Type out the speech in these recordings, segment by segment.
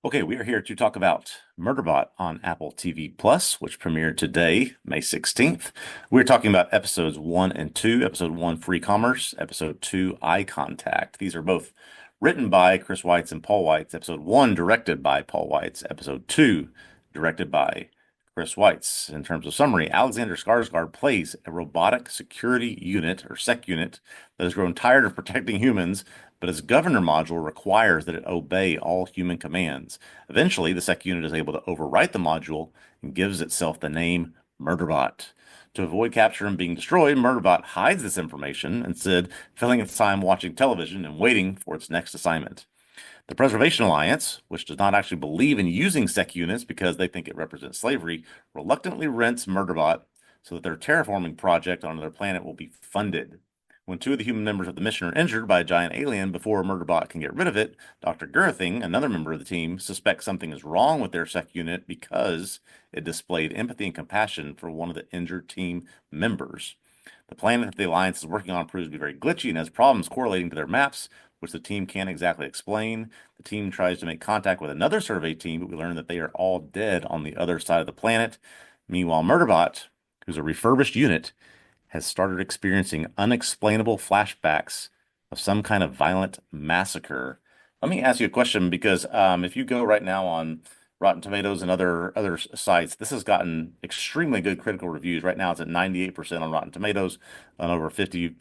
Okay, we are here to talk about Murderbot on Apple TV Plus, which premiered today, May 16th. We're talking about episodes 1 and 2. Episode 1, Free Commerce. Episode 2, Eye Contact. These are both written by Chris Weitz and Paul Weitz. Episode 1, directed by Paul Weitz. Episode 2, directed by Chris Weitz. In terms of summary, Alexander Skarsgård plays a robotic security unit, or sec unit, that has grown tired of protecting humans, but its governor module requires that it obey all human commands. Eventually, the sec unit is able to overwrite the module and gives itself the name Murderbot. To avoid capture and being destroyed, Murderbot hides this information, instead filling its time watching television and waiting for its next assignment. The Preservation Alliance, which does not actually believe in using sec units because they think it represents slavery, reluctantly rents Murderbot so that their terraforming project on their planet will be funded. When two of the human members of the mission are injured by a giant alien before Murderbot can get rid of it, Dr. Girthing, another member of the team, suspects something is wrong with their sec unit because it displayed empathy and compassion for one of the injured team members. The planet that the Alliance is working on proves to be very glitchy and has problems correlating to their maps, which the team can't exactly explain. The team tries to make contact with another survey team, but we learn that they are all dead on the other side of the planet. Meanwhile, Murderbot, who's a refurbished unit, has started experiencing unexplainable flashbacks of some kind of violent massacre. Let me ask you a question because if you go right now on Rotten Tomatoes and other sites, this has gotten extremely good critical reviews. Right now, it's at 98% on Rotten Tomatoes and over 50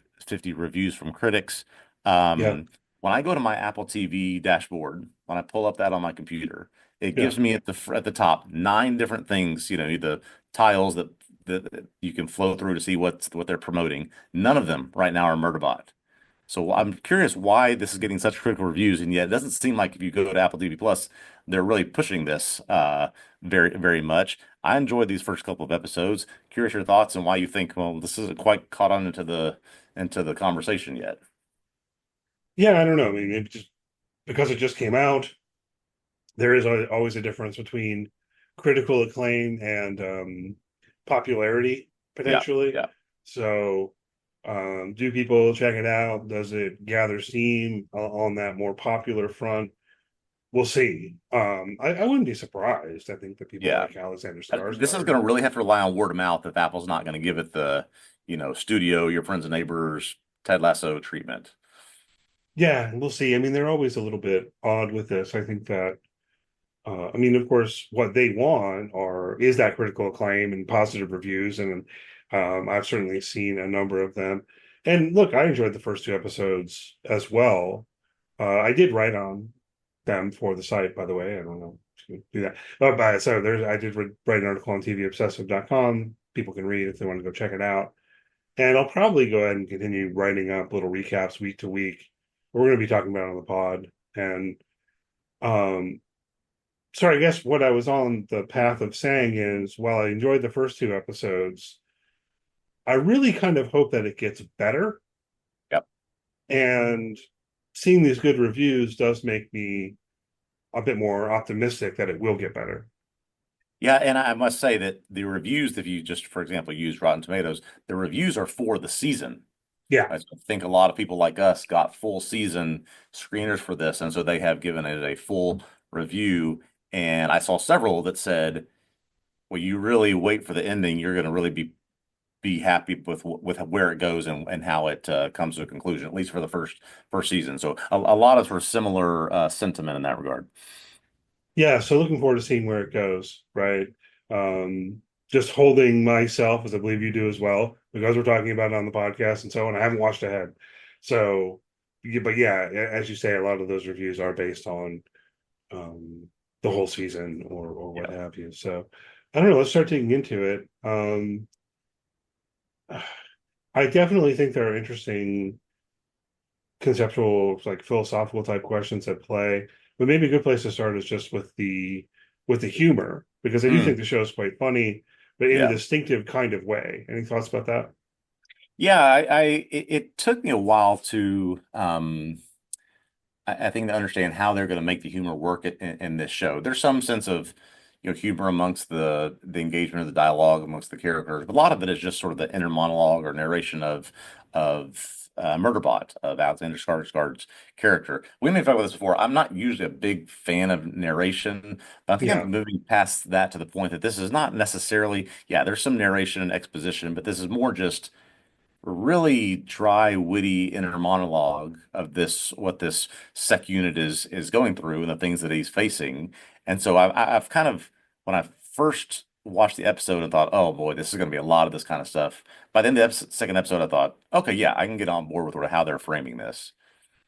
reviews from critics. Yeah, When I go to my Apple TV dashboard, when I pull up that on my computer, it yeah, gives me at the top nine different things. The tiles that you can flow through to see what they're promoting. None of them right now are Murderbot. So I'm curious why this is getting such critical reviews, and yet it doesn't seem like if you go to Apple TV Plus, they're really pushing this very, very much. I enjoyed these first couple of episodes. Curious your thoughts and why you think, well, this isn't quite caught on into the conversation yet. yeah. I don't know. I mean, it just because it just came out, there is always a difference between critical acclaim and popularity Yeah, potentially. yeah. So, do people check it out? Does it gather steam on that more popular front? We'll see. I wouldn't be surprised. I think that people Yeah. like Alexander This is Skarsgård. going to really have to rely on word of mouth if Apple's not going to give it the studio, your friends and neighbors, Ted Lasso treatment. Yeah, we'll see. I mean, they're always a little bit odd with this. I think that I mean, of course, what they want is that critical acclaim and positive reviews, and I've certainly seen a number of them. And look, I enjoyed the first two episodes as well. I did write on them for the site, by the way. I don't know if you can do that. So I did write an article on tvobsessive.com. People can read if they want to go check it out. And I'll probably go ahead and continue writing up little recaps week to week. We're going to be talking about it on the pod. And um, so I guess what I was on the path of saying is, while I enjoyed the first two episodes, I really kind of hope that it gets better. Yep. And seeing these good reviews does make me a bit more optimistic that it will get better. Yeah, and I must say that the reviews, if you just, for example, use Rotten Tomatoes, the reviews are for the season. Yeah. I think a lot of people like us got full season screeners for this, and so they have given it a full review. And I saw several that said, "Well, you really wait for the ending. You're going to really be happy with where it goes and how it comes to a conclusion, at least for the first season." So a lot of sort of similar sentiment in that regard. Yeah. So looking forward to seeing where it goes, right? Um, just holding myself, as I believe you do as well, because we're talking about it on the podcast and so on. I haven't watched ahead. So, yeah, but yeah, as you say, a lot of those reviews are based on um, the whole season or what Yeah. have you. So I don't know. Let's start digging into it. I definitely think there are interesting conceptual, like philosophical type questions at play. But maybe a good place to start is just with the humor, because I do think Mm, the show is quite funny, but in a yeah. distinctive kind of way. Any thoughts about that? Yeah, it took me a while to I think to understand how they're going to make the humor work in this show. There's some sense of humor amongst the engagement of the dialogue amongst the characters, but a lot of it is just sort of the inner monologue or narration of Murderbot, of Alexander Skarsgård's character. We may have talked about this before. I'm not usually a big fan of narration, but I think Yeah. I'm moving past that to the point that this is not necessarily, yeah, there's some narration and exposition, but this is more just really dry, witty inner monologue of what this sec unit is going through and the things that he's facing. And so I've kind of, when I first watched the episode, I thought, oh boy, this is going to be a lot of this kind of stuff. By the end of the second episode, I thought, okay, yeah, I can get on board with how they're framing this.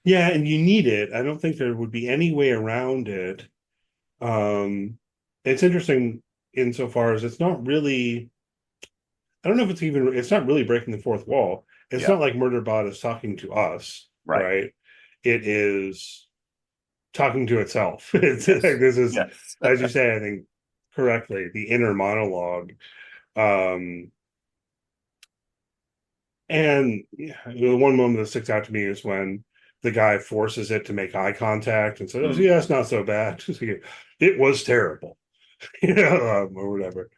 Yeah, and you need it. I don't think there would be any way around it. Um, it's interesting insofar as it's not really, I don't know if it's not really breaking the fourth wall. It's Yeah, not like Murderbot is talking to us, right. right? It is talking to itself. It's like Yes. this is, Yes. as you say, I think correctly, the inner monologue. Um, and yeah, the one moment that sticks out to me is when the guy forces it to make eye contact and says, "Oh, Mm. yeah, it's not so bad." It was terrible, or whatever.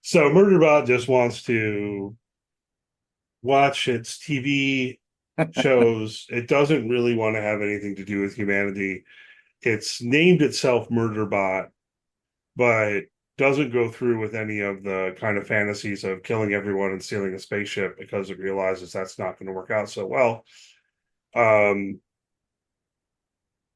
So Murderbot just wants to watch its TV shows. It doesn't really want to have anything to do with humanity. It's named itself Murderbot, but doesn't go through with any of the kind of fantasies of killing everyone and stealing a spaceship because it realizes that's not going to work out so well. Um,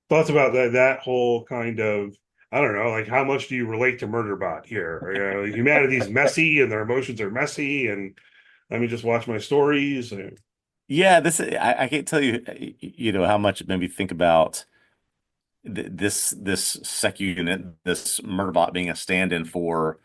Thoughts about that whole kind of, I don't know, like how much do you relate to Murderbot here? Humanity's messy and their emotions are messy, and let me just watch my stories. Yeah, I can't tell you, how much it made me think about this sec unit, this Murderbot being a stand-in for,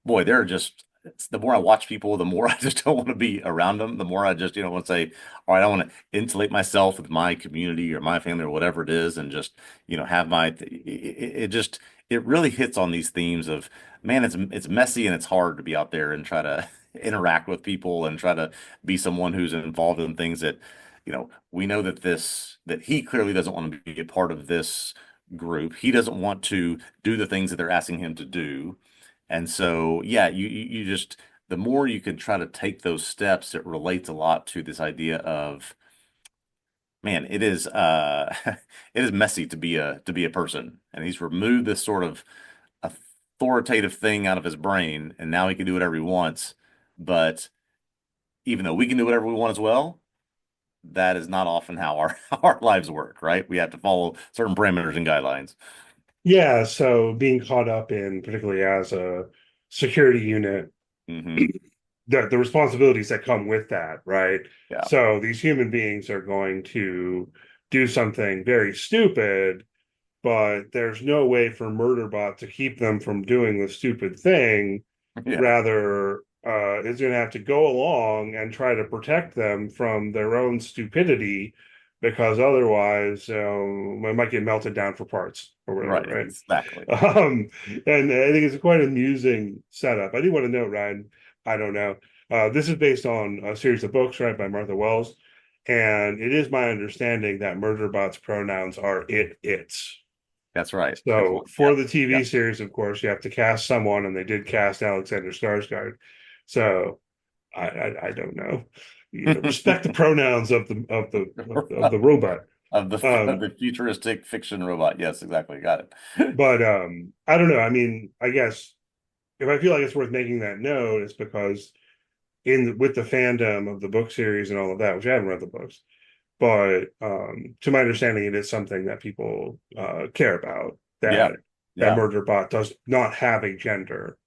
boy, they're just the more I watch people, the more I just don't want to be around them. The more I just, want to say, all right, I want to insulate myself with my community or my family or whatever it is, and just, have it just it really hits on these themes of, man, it's messy and it's hard to be out there and try to interact with people and try to be someone who's involved in things that, we know that he clearly doesn't want to be a part of this group. He doesn't want to do the things that they're asking him to do. And so, yeah, you just, the more you can try to take those steps, it relates a lot to this idea of, man, it is it is messy to be a person. And he's removed this sort of authoritative thing out of his brain, and now he can do whatever he wants. But even though we can do whatever we want as well, that is not often how our how our lives work, right? We have to follow certain parameters and guidelines. Yeah, so being caught up in, particularly as a security unit, Hmm. the responsibilities that come with that, right? Yeah. So these human beings are going to do something very stupid, but there's no way for Murderbot to keep them from doing the stupid thing. Yeah. Rather, is going to have to go along and try to protect them from their own stupidity, because otherwise, they might get melted down for parts or Right. whatever, Exactly. right? And I think it's quite an amusing setup. I do want to note, Ryan, I don't know. This is based on a series of books, right, by Martha Wells. And it is my understanding that Murderbot's pronouns are its. That's right. Good So point. for Yep. the TV Yep. series, of course, you have to cast someone, and they did cast Alexander Skarsgård. So I don't know. Respect the pronouns of the robot. Of Um, the futuristic fiction robot. Yes, exactly. Got it. but I don't know. I mean, I guess if I feel like it's worth making that note, it's because with the fandom of the book series and all of that, which I haven't read the books, but to my understanding, it is something that people care about. Yeah. That Yeah. Murderbot does not have a gender.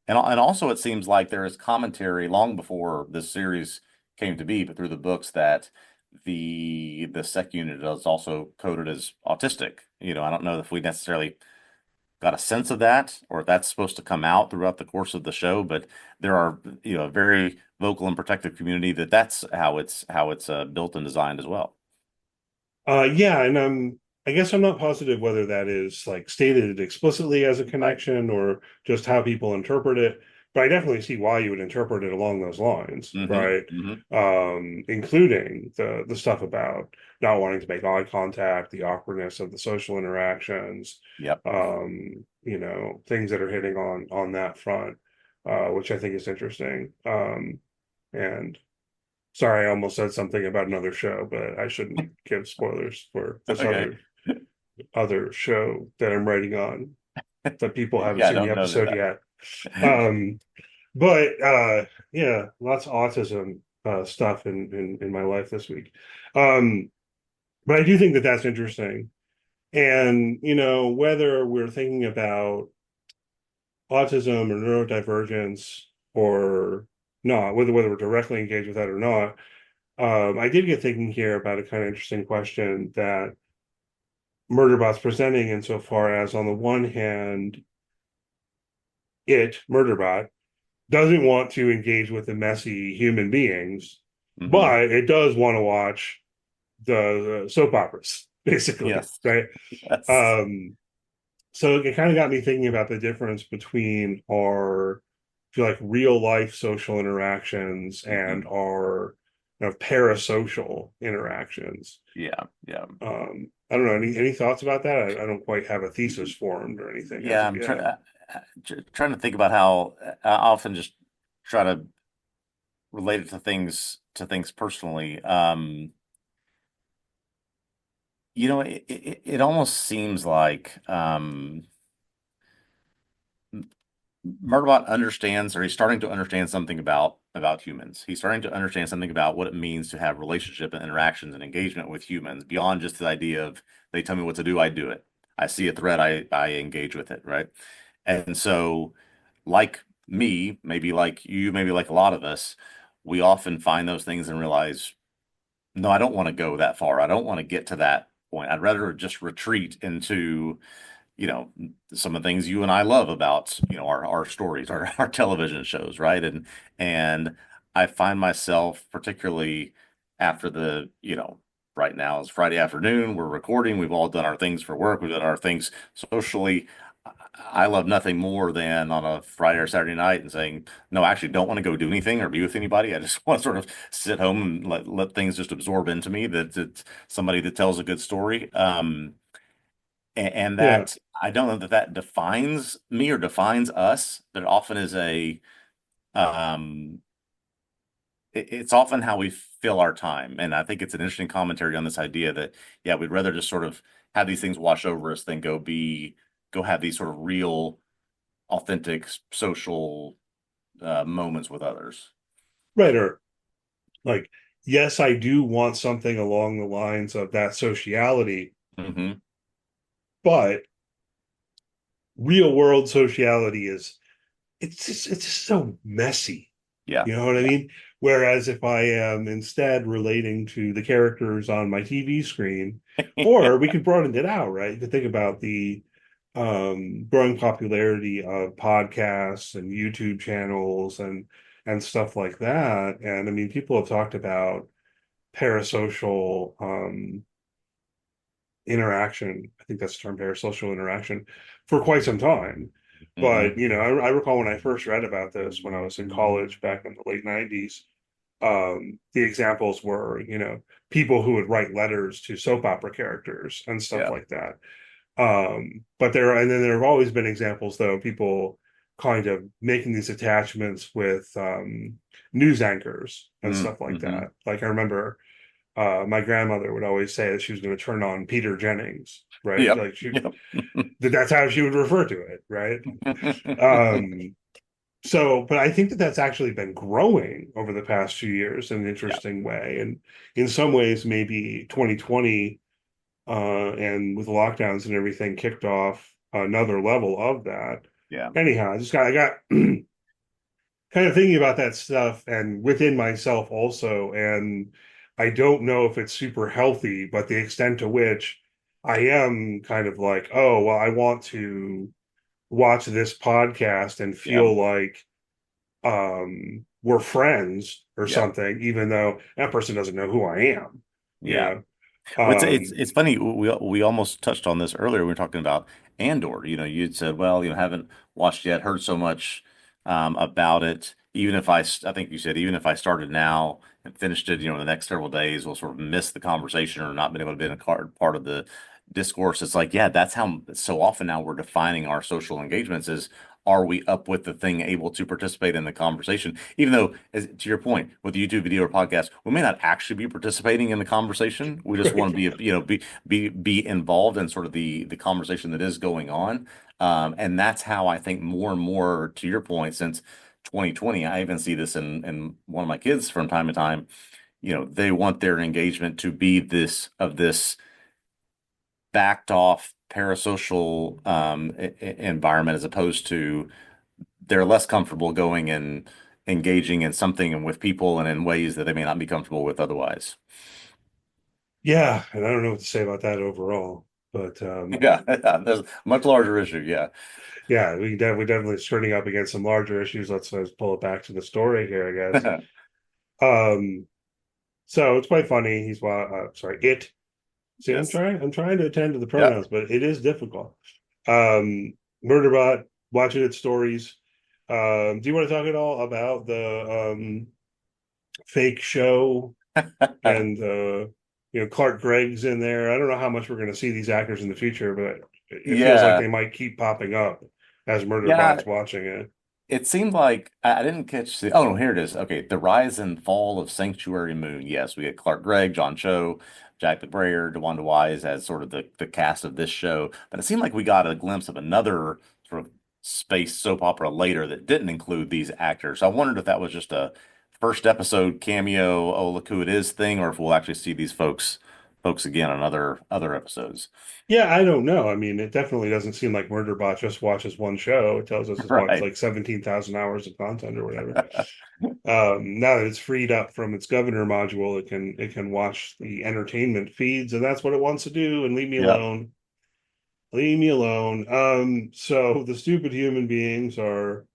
And also it seems like there is commentary long before this series came to be, but through the books that the sec unit is also coded as autistic. I don't know if we necessarily got a sense of that or if that's supposed to come out throughout the course of the show, but there are, a very vocal and protective community that's how it's built and designed as well. Yeah, and I guess I'm not positive whether that is like stated explicitly as a Right. connection or just how people interpret it, but I definitely see why you would interpret it along those lines, Hmm. right? Hmm. Including the stuff about not wanting to make eye contact, the awkwardness of the social interactions, Yep. things that are hitting on that front, which I think is interesting. And Sorry, I almost said something about another show, but I shouldn't give spoilers for this Okay. other show that I'm writing on that people haven't Yeah, I seen the don't know episode that. yet. Um, but yeah, lots of autism stuff in my life this week. Um, but I do think that that's interesting. And whether we're thinking about autism or neurodivergence or not, whether we're directly engaged with that or not, I did get thinking here about a kind of interesting question that Murderbot's presenting insofar as, on the one hand, Murderbot, doesn't want to engage with the messy human beings, Hmm. but it does want to watch the soap operas, basically, Yes. right? Yes. Um, so it kind of got me thinking about the difference between our, I feel like, real life social interactions and Hmm. our parasocial interactions. Yeah. Yeah. I don't know. Any thoughts about that? I don't quite have a thesis formed or anything as Yeah. of I'm yet. trying to think about how I often just try to relate it to things personally. It almost seems like Murderbot understands, or he's starting to understand something about humans. He's starting to understand something about what it means to have relationship and interactions and engagement with humans beyond just the idea of they tell me what to do, I do it. I see a threat, I engage with it, right? And so, like me, maybe like you, maybe like a lot of us, we often find those things and realize, no, I don't want to go that far. I don't want to get to that point. I'd rather just retreat into you know some of the things you and I love about our stories, our television shows, right? And I find myself particularly after the right now it's Friday afternoon, we're recording, we've all done our things for work, we've done our things socially. I love nothing more than on a Friday or Saturday night and saying, no, I actually don't want to go do anything or be with anybody. I just want to sort of sit home and let things just absorb into me that it's somebody that tells a good story. And Yeah, that I don't know that that defines me or defines us, but it often is um, it's often how we fill our time. And I think it's an interesting commentary on this idea that, yeah, we'd rather just sort of have these things wash over us than go have these sort of real, authentic social moments with others. right. Or like, yes, I do want something along the lines of that sociality, Hmm. but real world sociality is it's just so messy. Yeah. You know what I Yeah. mean? Whereas if I am instead relating to the characters on my TV screen, or we could broaden it out, right? You could think about the growing popularity of podcasts and YouTube channels and stuff like that. And I mean, people have talked about parasocial interaction. I think that's the term, parasocial interaction, for quite some time. But Hmm. I recall when I first read about this when I was in college back in the late '90s. The examples were, people who would write letters to soap opera characters and stuff Yeah. like that. And then there have always been examples, though, people kind of making these attachments with news anchors and stuff like Mm-hmm. that. Like I remember my grandmother would always say that she was going to turn on Peter Jennings, right? Yep. Like Yep. that's how she would refer to it, right? Um, but I think that that's actually been growing over the past few years in an Yeah. interesting way. And in some ways, maybe 2020 and with lockdowns and everything kicked off another level of that. Yeah. Anyhow, I got kind of thinking about that stuff and within myself also. And I don't know if it's super healthy, but the extent to which I am kind of like, oh, well, I want to watch this podcast and Yeah. feel like we're friends or Yeah. something, even though that person doesn't know who I am. You Yeah. know, Well, it's um, it's funny. We almost touched on this earlier. We were talking about Andor. You'd said, well, haven't watched yet, heard so much about it. Even if I think you said, even if I started now and finished it, the next several days, we'll sort of miss the conversation or not been able to be in a part of the discourse. It's like, yeah, that's how so often now we're defining our social engagements is are we up with the thing, able to participate in the conversation? Even though, as to your point, with the YouTube video or podcast, we may not actually be participating in the conversation. We just want to Right. be, be involved in sort of the conversation that is going on. And that's how I think more and more, to your point, since 2020, I even see this in one of my kids from time to time. They want their engagement to be this backed off parasocial environment, as opposed to they're less comfortable going and engaging in something with people and in ways that they may not be comfortable with otherwise. Yeah, and I don't know what to say about that overall, but Yeah, there's a much larger issue. Yeah. yeah, we definitely skirting up against some larger issues. Let's pull it back to the story here, I guess. Um, so it's quite funny. Sorry, it. See, Yes. I'm trying to attend to the Yeah. pronouns, but it is difficult. Um, Murderbot, watching its stories. Do you want to talk at all about the fake show and Clark Gregg's in there? I don't know how much we're going to see these actors in the future, but it feels like Yeah. they might keep popping up as Yeah. Murderbot's watching it. It seemed like I didn't catch the. Oh no, here it is. Okay, the rise and fall of Sanctuary Moon. Yes, we had Clark Gregg, John Cho, Jack McBrayer, DeWanda Wise as sort of the cast of this show. But it seemed like we got a glimpse of another sort of space soap opera later that didn't include these actors. I wondered if that was just a first episode cameo, oh look who it is thing, or if we'll actually see these folks again on other episodes. Yeah, I don't know. I mean, it definitely doesn't seem like Murderbot just watches one show. It tells us it's what, Right. like 17,000 hours of content or whatever. Now that it's freed up from its governor module, it can watch the entertainment feeds, and that's what it wants to do. And leave me Yep. alone. Leave me alone. So the stupid human beings are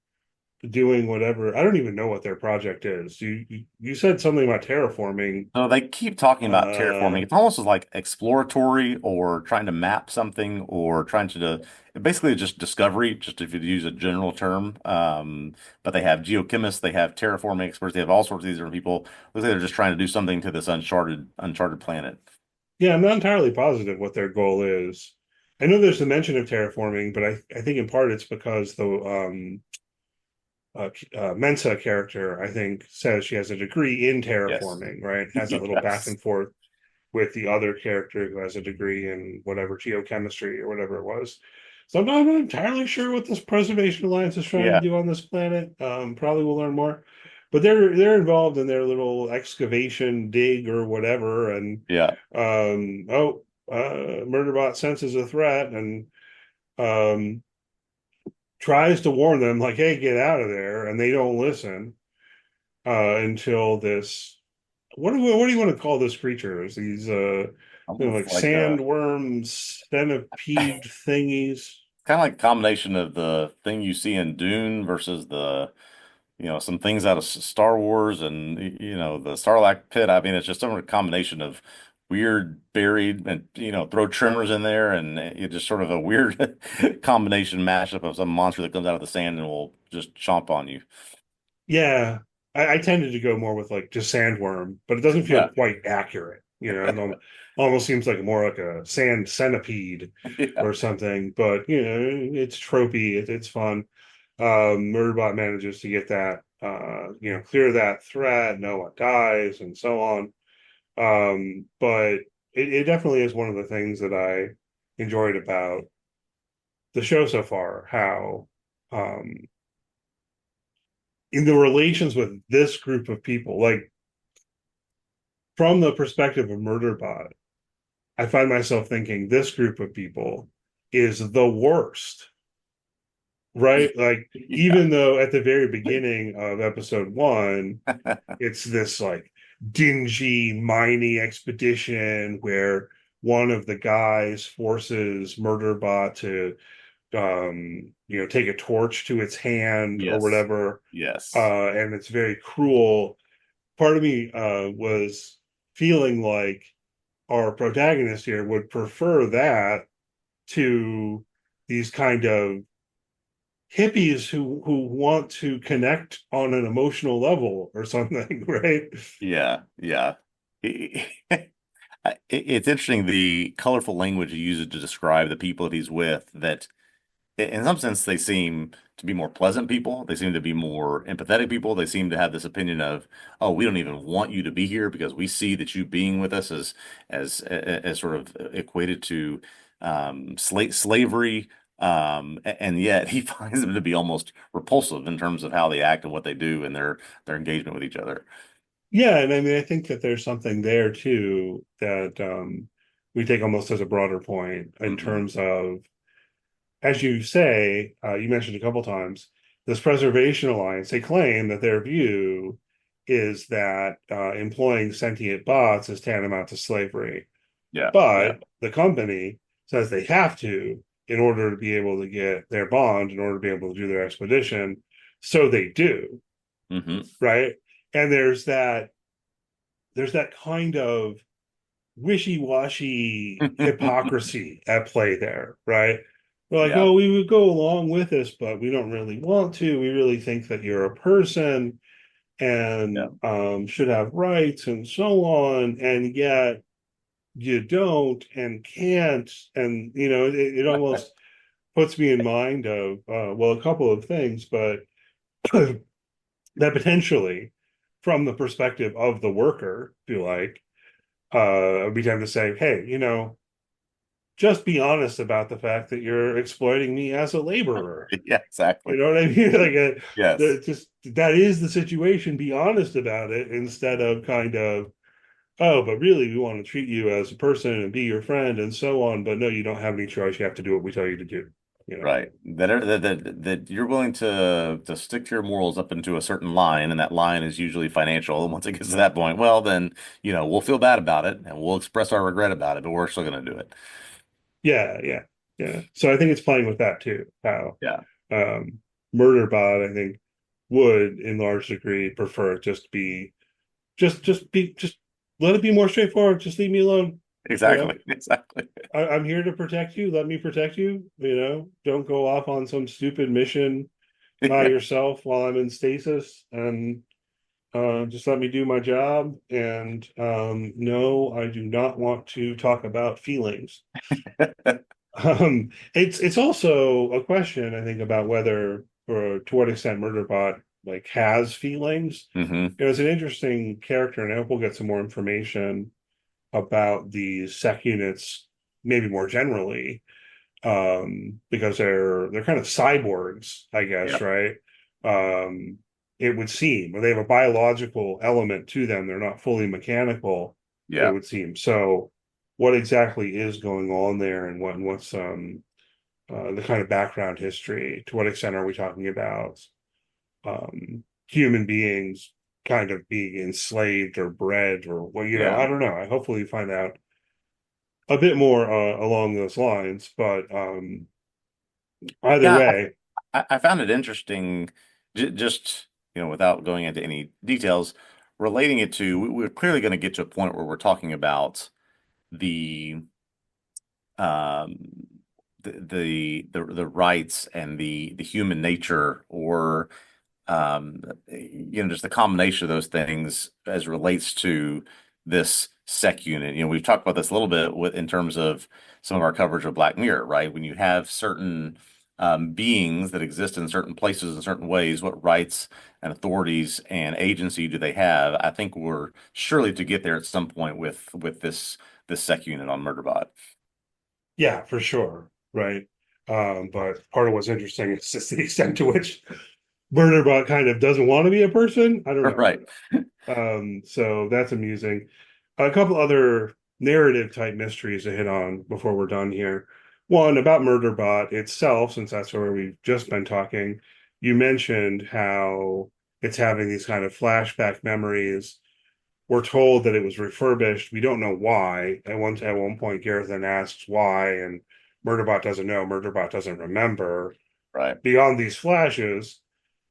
doing whatever. I don't even know what their project is. You said something about terraforming. So they keep talking about Uh, terraforming. It's almost like exploratory or trying to map something or trying to basically just discovery, just if you use a general term. But they have geochemists, they have terraforming experts, they have all sorts of these different people. Looks like they're just trying to do something to this uncharted planet. yeah, I'm not entirely positive what their goal is. I know there's a mention of terraforming, but I think in part it's because the Mensa character, I think, says she has a degree in Yes. terraforming, right? Has that little back Yes. and forth with the other character who has a degree in whatever geochemistry or whatever it was. So I'm not entirely sure what this Preservation Alliance is trying to Yeah. do on this planet. Probably we'll learn more. But they're involved in their little excavation dig or whatever, and Yeah. Murderbot senses a threat and um, tries to warn them, like, "Hey, get out of there!" And they don't listen until this. What do you want to call this creatures? These Almost like like sandworms, centipede thingies. kind of like a combination of the thing you see in Dune versus some things out of Star Wars and the Sarlacc pit. I mean, it's just sort of a combination of weird buried and throw trimmers in there and it's just sort of a weird combination mashup of some monster that comes out of the sand and will just chomp on you. Yeah, I tended to go more with like just sandworm, but it doesn't feel Yeah. quite accurate. Almost seems like more like a sand centipede Yeah. or something. But it's tropey. It's fun. Murderbot manages to get that, clear that threat. No one dies, and so on. But it definitely is one of the things that I enjoyed about the show so far. How in the relations with this group of people, like from the perspective of Murderbot, I find myself thinking this group of people is the worst, right? Like, Yeah. even though at the very beginning of episode one, it's this like dingy mining expedition where one of the guys forces Murderbot to take a torch to its hand or Yes. whatever. Yes. And it's very cruel. Part of me was feeling like our protagonist here would prefer that to these kind of hippies who want to connect on an emotional level or something, right? Yeah. Yeah. It's interesting the colorful language he uses to describe the people that he's with that in some sense, they seem to be more pleasant people. They seem to be more empathetic people. They seem to have this opinion of, oh, we don't even want you to be here because we see that you being with us as sort of equated to slavery. And yet he finds them to be almost repulsive in terms of how they act and what they do and their engagement with each other. Yeah, and I mean, I think that there's something there too that we take almost as a broader point in Hmm. terms of, as you say, you mentioned a couple times, this Preservation Alliance. They claim that their view is that employing sentient bots is tantamount to slavery, Yeah, yeah. but the company says they have to in order to be able to get their bond, in order to be able to do their expedition. So they do, Hmm. right? And there's that kind of wishy-washy hypocrisy at play there, right? We're like, Yeah, oh, we would go along with this, but we don't really want to. We really think that you're a person yeah. and should have rights and so on, and yet you don't and can't. And it almost puts me in mind of well, a couple of things, but that potentially, from the perspective of the worker, if you like, we tend to say, hey, just be honest about the fact that you're exploiting me as a laborer. Yeah, exactly. You know what I mean? Like, Yes. just that is the situation. Be honest about it instead of kind of, oh, but really, we want to treat you as a person and be your friend and so on. But no, you don't have any choice. You have to do what we tell you to do. You know? Right. That you're willing to stick to your morals up into a certain line, and that line is usually financial. And once it gets to that point, well, then, we'll feel bad about it and we'll express our regret about it, but we're still going to do it. Yeah, yeah, yeah. So I think it's playing with that too. How Yeah. um, Murderbot, I think, would in large degree prefer just be just let it be more straightforward. Just leave me alone. You know, Exactly. Exactly. I'm here to protect you. Let me protect you. Don't go off on some stupid mission by yourself while I'm in stasis, and just let me do my job. And no, I do not want to talk about feelings. It's also a question, I think, about whether or to what extent Murderbot like has feelings. Hmm. It's an interesting character, and I hope we'll get some more information about these sec units, maybe more generally, because they're kind of cyborgs, I guess, Yeah. right? Um, it would seem, or they have a biological element to them. They're not fully mechanical, it Yeah. would seem. So, what exactly is going on there, and what's the kind of background history? To what extent are we talking about human beings kind of being enslaved or bred or well, Yeah. I don't know. I hopefully find out a bit more along those lines, but either Yeah. way, I found it interesting, just, without going into any details, relating it to, we're clearly going to get to a point where we're talking about the um the rights and the human nature or just the combination of those things as relates to this sec unit. We've talked about this a little bit in terms of some of our coverage of Black Mirror, right? When you have certain beings that exist in certain places in certain ways, what rights and authorities and agency do they have? I think we're surely to get there at some point with this sec unit on Murderbot. yeah, for sure, right. But part of what's interesting is just the extent to which Murderbot kind of doesn't want to be a person. I don't know. Right. So that's amusing. A couple other narrative type mysteries to hit on before we're done here. One about Murderbot itself, since that's where we've just been talking. You mentioned how it's having these kind of flashback memories. We're told that it was refurbished. We don't know why. At one point, Gareth then asks why, and Murderbot doesn't know. Murderbot doesn't remember. Right. Beyond these flashes,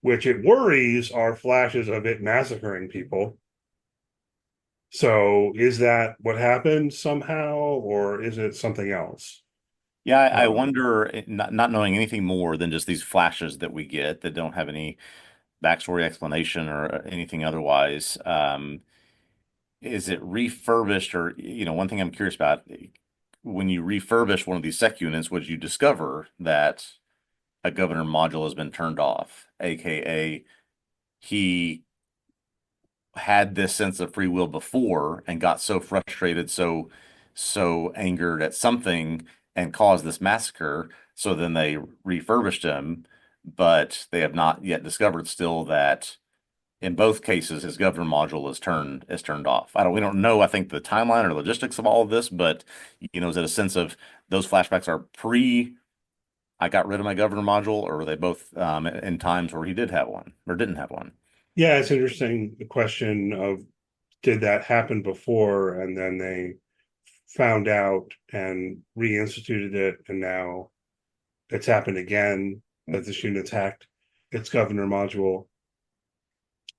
which it worries are flashes of it massacring people. So is that what happened somehow, or is it something else? Yeah, I Um, wonder, not knowing anything more than just these flashes that we get that don't have any backstory explanation or anything otherwise. Is it refurbished or, one thing I'm curious about, when you refurbish one of these sec units, would you discover that a governor module has been turned off, aka he had this sense of free will before and got so frustrated, so angered at something and caused this massacre. So then they refurbished him, but they have not yet discovered still that in both cases his governor module is turned off. We don't know, I think, the timeline or logistics of all of this, but is it a sense of those flashbacks are pre I got rid of my governor module, or were they both in times where he did have one or didn't have one? Yeah, it's interesting the question of did that happen before and then they found out and reinstituted it, and now it's happened again that this unit's hacked its governor module.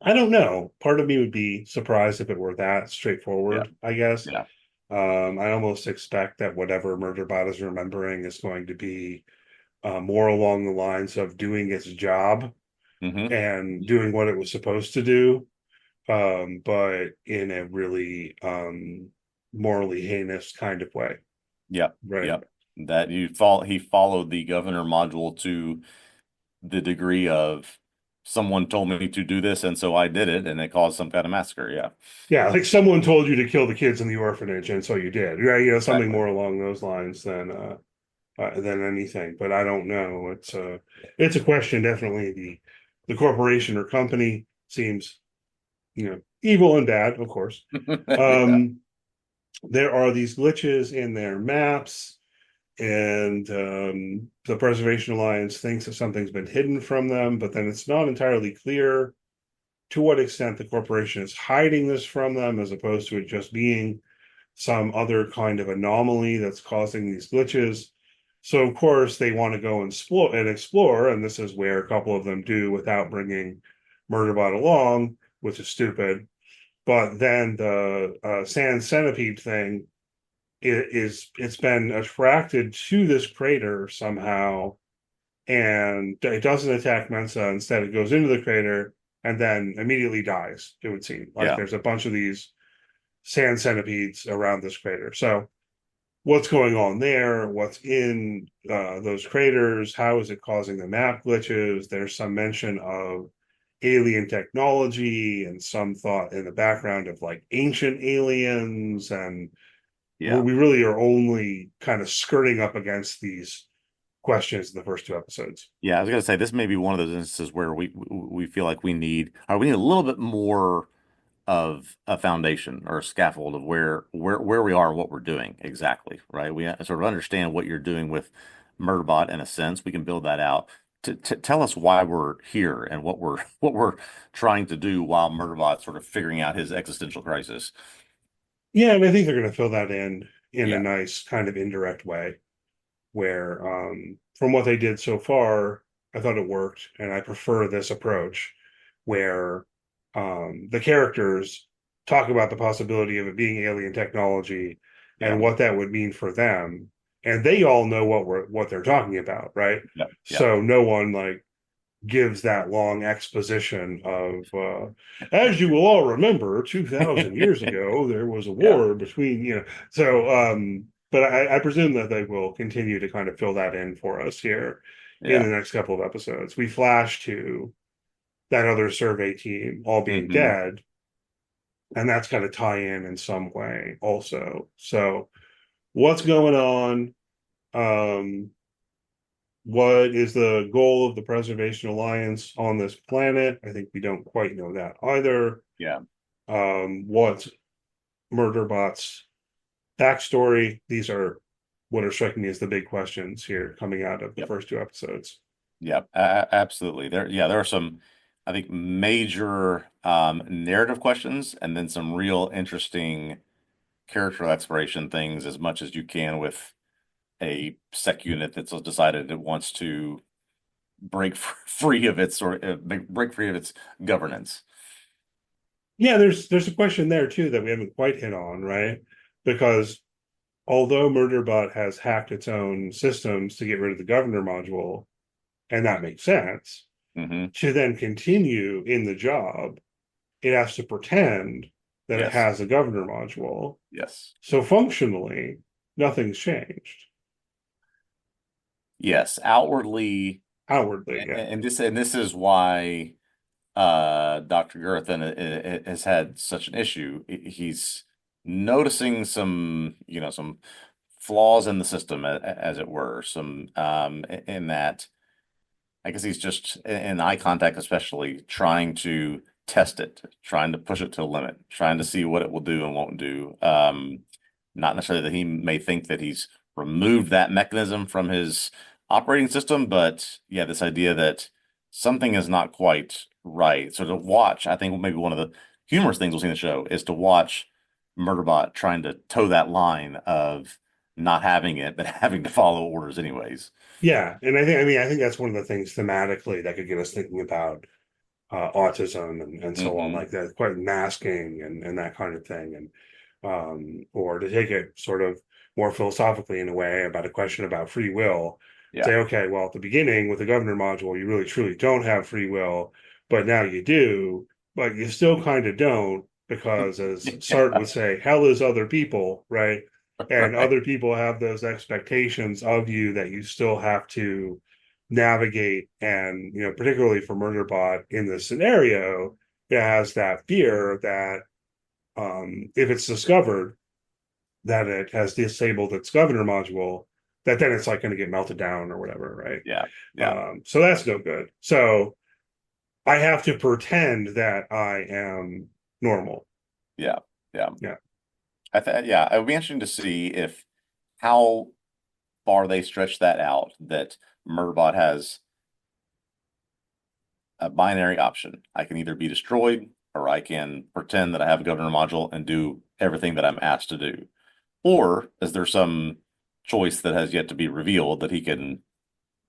I don't know. Part of me would be surprised if it were that Yeah, straightforward, I guess. yeah. I almost expect that whatever Murderbot is remembering is going to be more along the lines of doing its job Hmm. and doing what it was supposed to do, but in a really morally heinous kind of way, Yep, right? yep. That he followed the governor module to the degree of someone told me to do this, and so I did it, and it caused some kind of massacre. Yeah, Yeah, like someone told you to kill the kids in the orphanage, and so you did, right? Something exactly. more along those lines than anything. But I don't know. It's a question. Definitely, the corporation or company seems evil and bad, of course. Yeah, Um, there are these glitches in their maps, and the Preservation Alliance thinks that something's been hidden from them, but then it's not entirely clear to what extent the corporation is hiding this from them, as opposed to it just being some other kind of anomaly that's causing these glitches. So of course they want to go and explore, and this is where a couple of them do without bringing Murderbot along, which is stupid. But then the sand centipede thing it's been attracted to this crater somehow, and it doesn't attack Mensa. Instead, it goes into the crater and then immediately dies. It would seem like yeah, there's a bunch of these sand centipedes around this crater. So what's going on there? What's in those craters? How is it causing the map glitches? There's some mention of alien technology and some thought in the background of like ancient aliens, and yeah, we really are only kind of skirting up against these questions in the first two episodes. yeah. I was gonna say this may be one of those instances where we feel like we need a little bit more of a foundation or a scaffold of where we are and what we're doing exactly, right? We sort of understand what you're doing with Murderbot in a sense. We can build that out to tell us why we're here and what we're trying to do while Murderbot's sort of figuring out his existential crisis. Yeah, and I think they're going to fill that in a Yeah, nice kind of indirect way where from what they did so far, I thought it worked, and I prefer this approach where the characters talk about the possibility of it being alien technology yeah, and what that would mean for them, and they all know what they're talking about, right? yeah, yeah, So no one like gives that long exposition of as you will all remember 2000 years ago there was a yeah, war between so but I presume that they will continue to kind of fill that in for us here in yeah. the next couple of episodes. We flash to that other survey team all being Hmm. dead, and that's got to tie in some way also. So what's going on? um what is the goal of the Preservation Alliance on this planet? I think we don't quite know that either. Yeah, What's Murderbot's backstory? These are what are striking me as the big questions here coming out of the yep, first two episodes. yep. Absolutely. There are some, I think, major narrative questions, and then some real interesting character exploration things as much as you can with a sec unit that's decided it wants to free of its or break free of its governance. Yeah, there's a question there too that we haven't quite hit on, right? Because although Murderbot has hacked its own systems to get rid of the governor module, and that makes sense, Hmm. to then continue in the job, it has to pretend that it Yes. has a governor module. Yes. So functionally, nothing's changed. Yes. Outwardly, outwardly. Yeah, And this is why Dr. Gerthen has had such an issue. He's noticing some flaws in the system, as it were, some in that I guess he's just in eye contact, especially trying to test it, trying to push it to a limit, trying to see what it will do and won't do. Not necessarily that he may think that he's removed that mechanism from his operating system, but yeah, this idea that something is not quite right. So to watch, I think maybe one of the humorous things we'll see in the show is to watch Murderbot trying to toe that line of not having it, but having to follow orders anyways. yeah, and I think that's one of the things thematically that could get us thinking about autism and so on, Hmm. like that, quite masking and that kind of thing, and or to take it sort of more philosophically in a way about a question about free will. Yeah. Say, okay, well, at the beginning with the governor module, you really truly don't have free will, but now you do, but you still kind of don't because, as Sartre Yeah. would say, hell is other people, right? And Right. other people have those expectations of you that you still have to navigate. And, particularly for Murderbot in this scenario, it has that fear that if it's discovered that it has disabled its governor module, that then it's like going to get melted down or whatever, right? Yeah. Yeah. So that's no good. So I have to pretend that I am normal. Yeah. Yeah. Yeah. Yeah, it would be interesting to see if how far they stretch that out, that Murderbot has a binary option. I can either be destroyed or I can pretend that I have a governor module and do everything that I'm asked to do. Or is there some choice that has yet to be revealed that he can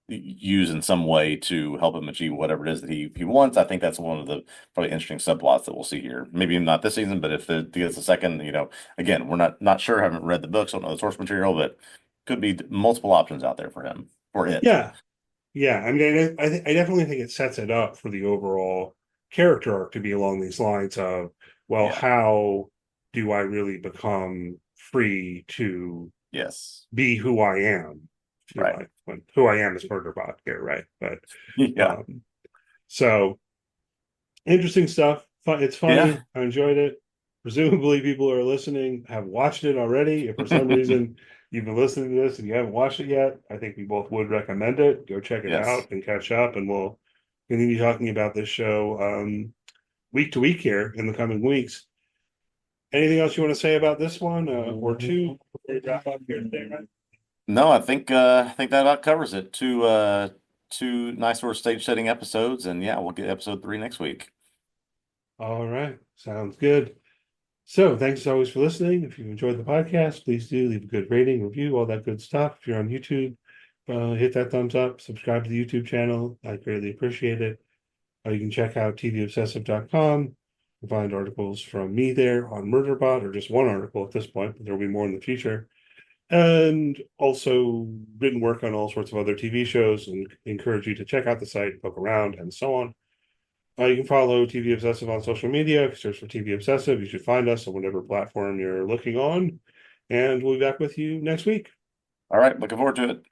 use in some way to help him achieve whatever it is that he wants? I think that's one of the probably interesting subplots that we'll see here. Maybe not this season, but if it gets a second, again, we're not sure, haven't read the books, don't know the source material, but could be multiple options out there for him, for it. Yeah. Yeah. I mean, I definitely think it sets it up for the overall character arc to be along these lines of, well, Yeah. how do I really become free to Yes. be who I am, if you Right. like. When who I am is Murderbot here, right? But Yeah. um, so interesting stuff. It's Yeah. funny. I enjoyed it. Presumably, people are listening have watched it already. If for some reason you've been listening to this and you haven't watched it yet, I think we both would recommend it. Go check it Yes. out and catch up, and we'll continue talking about this show week to week here in the coming weeks. Anything else you want to say about this one or two before we wrap up here today, man? No, I think that about covers it. Two nice sort of stage setting episodes, and yeah, we'll get episode 3 next week. All right, sounds good. So, thanks as always for listening. If you enjoyed the podcast, please do leave a good rating, review, all that good stuff. If you're on YouTube, hit that thumbs up, subscribe to the YouTube channel. I greatly appreciate it. You can check out tvobsessive.com and find articles from me there on Murderbot, or just one article at this point, but there'll be more in the future. And also written work on all sorts of other TV shows, and encourage you to check out the site, poke around, and so on. You can follow TV Obsessive on social media. If you search for TV Obsessive, you should find us on whatever platform you're looking on. And we'll be back with you next week. All right, looking forward to it.